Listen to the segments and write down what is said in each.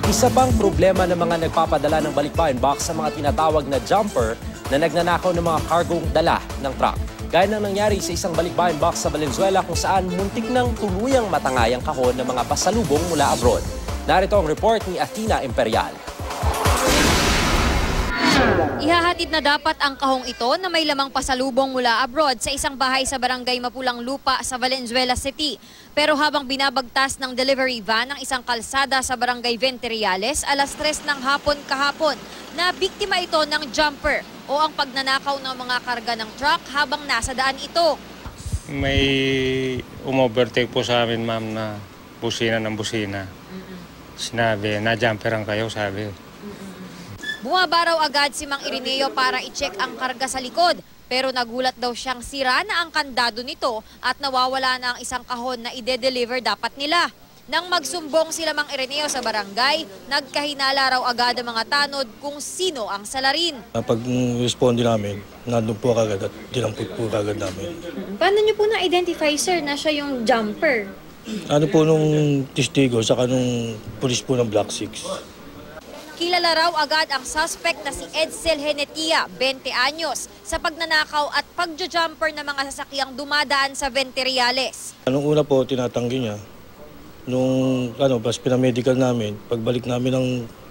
Isa pang problema ng mga nagpapadala ng balikbayan box sa mga tinatawag na jumper na nagnanakaw ng mga kargong dala ng truck. Gaya ng nangyari sa isang balikbayan box sa Valenzuela kung saan muntik ng tuluyang matangay ang kahon ng mga pasalubong mula abroad. Narito ang report ni Athena Imperial. Ihahatid na dapat ang kahong ito na may lamang pasalubong mula abroad sa isang bahay sa barangay Mapulang Lupa sa Valenzuela City. Pero habang binabagtas ng delivery van ng isang kalsada sa barangay Venteriales, alas 3 ng hapon kahapon, na biktima ito ng jumper o ang pagnanakaw ng mga karga ng truck habang nasa daan ito. May umovertake po sa amin, ma'am, na busina ng busina. Sinabi, na-jumperan kayo, sabi. Bumaba raw agad si Mang Irineo para i-check ang karga sa likod. Pero nagulat daw siyang sira na ang kandado nito at nawawala na ang isang kahon na ide-deliver dapat nila. Nang magsumbong sila Mang Irineo sa barangay, nagkahinala raw agad ang mga tanod kung sino ang salarin. Pag-responde namin, nandun po kagad at dinampot po kagad namin. Paano niyo po na-identify, sir, na siya yung jumper? Ano po nung testigo, saka nung pulis po ng Block 6. Kilala raw agad ang suspect na si Edsel Henetia, 20 anyos, sa pagnanakaw at pagjo-jumper ng mga sasakyang dumadaan sa Venteriales. Anong una po, tinatanggi niya. Nung pas pinamedical namin, pagbalik namin ng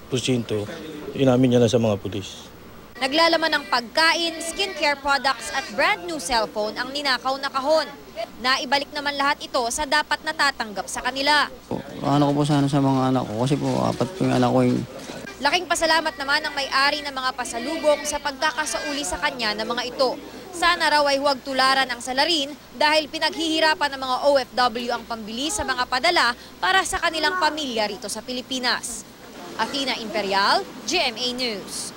presinto, inamin niya na sa mga pulis. Naglalaman ng pagkain, skincare products at brand new cellphone ang ninakaw na kahon. Naibalik naman lahat ito sa dapat natatanggap sa kanila. Ano ko po sana sa mga anak ko kasi po apat po yung anak ko yung... Laking pasalamat naman ang may-ari ng mga pasalubong sa pagkakasauli sa kanya ng mga ito. Sana raw ay huwag tularan ang salarin dahil pinaghihirapan ng mga OFW ang pambili sa mga padala para sa kanilang pamilya rito sa Pilipinas. Athena Imperial, GMA News.